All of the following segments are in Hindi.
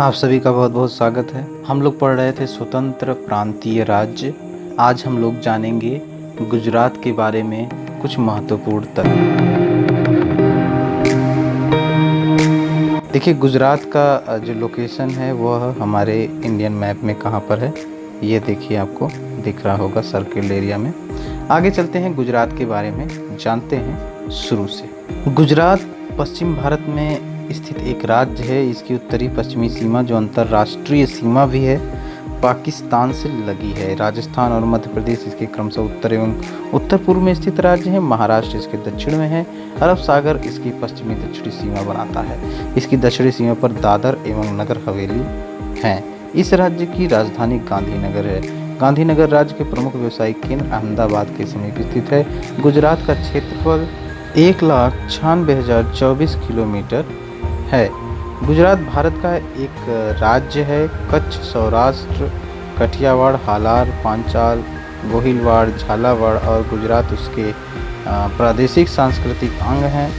आप सभी का बहुत बहुत स्वागत है। हम लोग पढ़ रहे थे स्वतंत्र प्रांतीय राज्य। आज हम लोग जानेंगे गुजरात के बारे में कुछ महत्वपूर्ण तथ्य। देखिए, गुजरात का जो लोकेशन है वह हमारे इंडियन मैप में कहाँ पर है, ये देखिए आपको दिख रहा होगा सर्किल एरिया में। आगे चलते हैं, गुजरात के बारे में जानते हैं शुरू से। गुजरात पश्चिम भारत में स्थित एक राज्य है। इसकी उत्तरी पश्चिमी सीमा जो अंतर्राष्ट्रीय सीमा भी है पाकिस्तान से लगी है। राजस्थान और मध्य प्रदेश इसके क्रमशः उत्तर एवं उत्तर पूर्व में स्थित राज्य है। महाराष्ट्र इसके दक्षिण में है। अरब सागर इसकी पश्चिमी दक्षिणी सीमा बनाता है। इसकी दक्षिणी सीमा पर दादर एवं नगर हवेली हैं। इस राज्य की राजधानी गांधीनगर है। गांधीनगर राज्य के प्रमुख व्यावसायिक केंद्र अहमदाबाद के समीप स्थित है। गुजरात का क्षेत्रफल 1,96,024 किलोमीटर है। गुजरात भारत का एक राज्य है। कच्छ, सौराष्ट्र, कठियावाड़, हालार, पांचाल, गोहिलवाड़, झालावाड़ और गुजरात उसके प्रादेशिक सांस्कृतिक अंग हैं।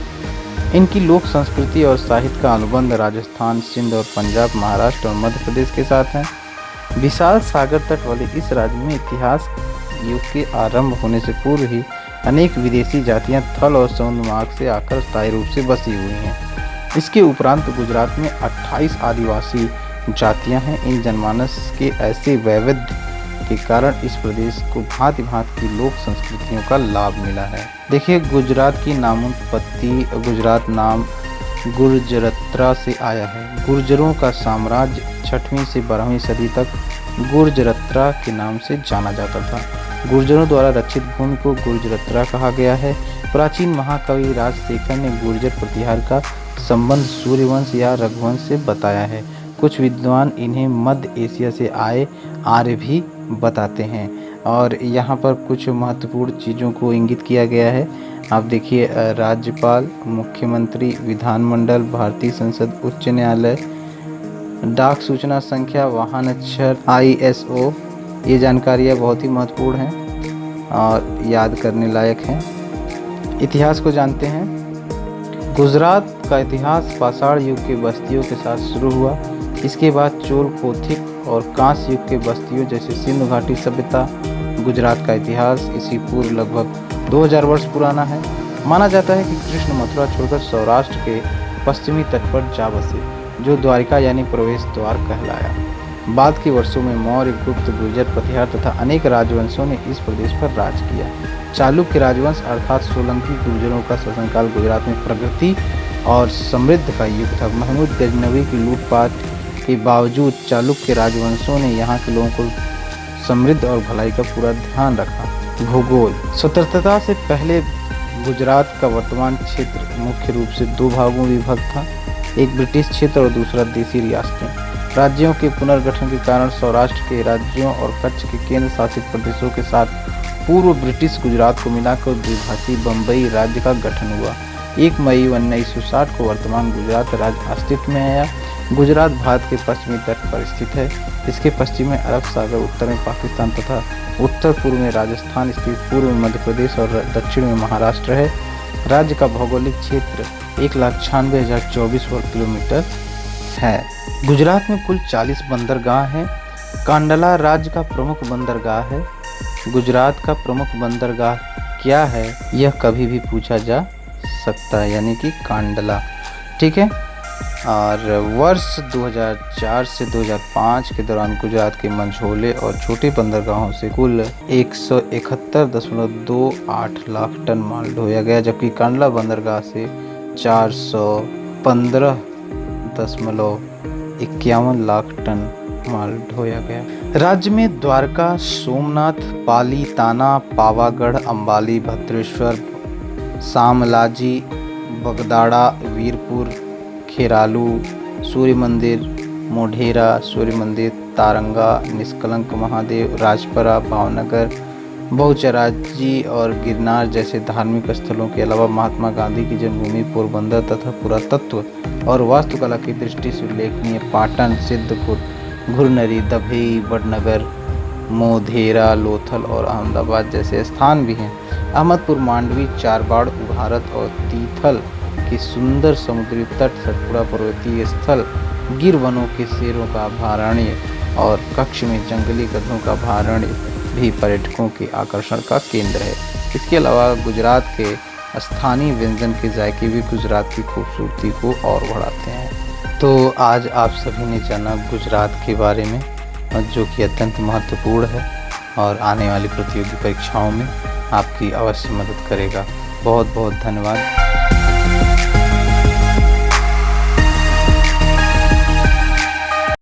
इनकी लोक संस्कृति और साहित्य का अनुबंध राजस्थान, सिंध और पंजाब, महाराष्ट्र और मध्य प्रदेश के साथ है। विशाल सागर तट वाले इस राज्य में इतिहास युग के आरंभ होने से पूर्व ही अनेक विदेशी जातियां थल और समुद्र मार्ग से आकर स्थायी रूप से बसी हुई हैं। इसके उपरांत गुजरात में 28 आदिवासी जातियां हैं। इन जनमानस के ऐसे वैविध्य के कारण इस प्रदेश को भांति भांति की लोक संस्कृतियों का लाभ मिला है। देखिए, गुजरात की नामोत्पत्ति, गुजरात नाम गुर्जरत्रा से आया है। गुर्जरों का साम्राज्य 6वीं से 12वीं सदी तक गुर्जरत्रा के नाम से जाना जाता था। गुर्जरों द्वारा रक्षित भूमि को गुर्जरत्रा कहा गया है। प्राचीन महाकवि राजशेखर ने गुर्जर प्रतिहार का संबंध सूर्यवंश या रघुवंश से बताया है। कुछ विद्वान इन्हें मध्य एशिया से आए आर्य भी बताते हैं। और यहाँ पर कुछ महत्वपूर्ण चीज़ों को इंगित किया गया है। आप देखिए, राज्यपाल, मुख्यमंत्री, विधानमंडल, भारतीय संसद, उच्च न्यायालय, डाक सूचना संख्या, वाहन अक्षर, ISO, ये जानकारियाँ बहुत ही महत्वपूर्ण हैं और याद करने लायक हैं। इतिहास को जानते हैं। गुजरात का इतिहास पाषाण युग के बस्तियों के साथ शुरू हुआ। इसके बाद चोल, कोथिक और कांस्य युग के बस्तियों जैसे सिंधु घाटी सभ्यता। गुजरात का इतिहास इसी पूर्व लगभग 2000 वर्ष पुराना है। माना जाता है कि कृष्ण मथुरा छोड़कर सौराष्ट्र के पश्चिमी तट पर जा बसे, जो द्वारिका यानी प्रवेश द्वार कहलाया। बाद के वर्षों में मौर्य, गुप्त, गुर्जर प्रतिहार तथा अनेक राजवंशों ने इस प्रदेश पर राज किया। चालुक्य राजवंश अर्थात सोलंकी गुर्जरों का शासनकाल गुजरात में प्रगति और समृद्धि का युग था। महमूद गजनवी की लूटपाट के बावजूद चालुक्य राजवंशों ने यहाँ के लोगों को समृद्ध और भलाई का पूरा ध्यान रखा। भूगोल। स्वतंत्रता से पहले गुजरात का वर्तमान क्षेत्र मुख्य रूप से 2 भागों में विभक्त था, एक ब्रिटिश क्षेत्र और दूसरा देसी रियासतें। राज्यों के पुनर्गठन के कारण सौराष्ट्र के राज्यों और कच्छ के केंद्र शासित प्रदेशों के साथ पूर्व ब्रिटिश गुजरात को मिलाकर द्विभाषी बम्बई राज्य का गठन हुआ। 1 मई 1960 को वर्तमान गुजरात राज्य अस्तित्व में आया। गुजरात भारत के पश्चिमी तट पर स्थित है। इसके पश्चिम में अरब सागर, उत्तर में पाकिस्तान तथा उत्तर पूर्व में राजस्थान स्थित, पूर्व में मध्य प्रदेश और दक्षिण में महाराष्ट्र है। राज्य का भौगोलिक क्षेत्र 1,96,024 वर्ग किलोमीटर है। गुजरात में कुल 40 बंदरगाह हैं। कांडला राज्य का प्रमुख बंदरगाह है। गुजरात का प्रमुख बंदरगाह क्या है, यह कभी भी पूछा जा सकता है, यानी कि कांडला। ठीक है। और वर्ष 2004 से 2005 के दौरान गुजरात के मंझोले और छोटे बंदरगाहों से कुल 171.28 लाख टन माल ढोया गया, जबकि कांडला बंदरगाह से 415.51 लाख टन माल ढोया गया। राज्य में द्वारका, सोमनाथ, पाली, ताना, पावागढ़, अंबाली, भद्रेश्वर, शामलाजी, बगदाड़ा, वीरपुर, खेरालू सूर्य मंदिर, मोढेरा सूर्य मंदिर, तारंगा, निष्कलंक महादेव, राजपरा, भावनगर, बहुचराजी और गिरनार जैसे धार्मिक स्थलों के अलावा महात्मा गांधी की जन्मभूमि पोरबंदर तथा पुरातत्व और वास्तुकला की दृष्टि से उल्लेखनीय पाटन, सिद्धपुर, घुरनरी, दभई, बड़नगर, मोढेरा, लोथल और अहमदाबाद जैसे स्थान भी हैं। अहमदपुर, मांडवी, चारबाड़, उघारत और तीथल की सुंदर समुद्री तट, सतपुड़ा पर्वतीय स्थल, गिर वनों के शेरों का अभयारण्य और कच्छ में जंगली गधों का अभयारण्य भी पर्यटकों के आकर्षण का केंद्र है। इसके अलावा गुजरात के स्थानीय व्यंजन के जायके भी गुजरात की खूबसूरती को और बढ़ाते हैं। तो आज आप सभी ने जाना गुजरात के बारे में, जो कि अत्यंत महत्वपूर्ण है और आने वाली प्रतियोगी परीक्षाओं में आपकी अवश्य मदद करेगा। बहुत बहुत धन्यवाद।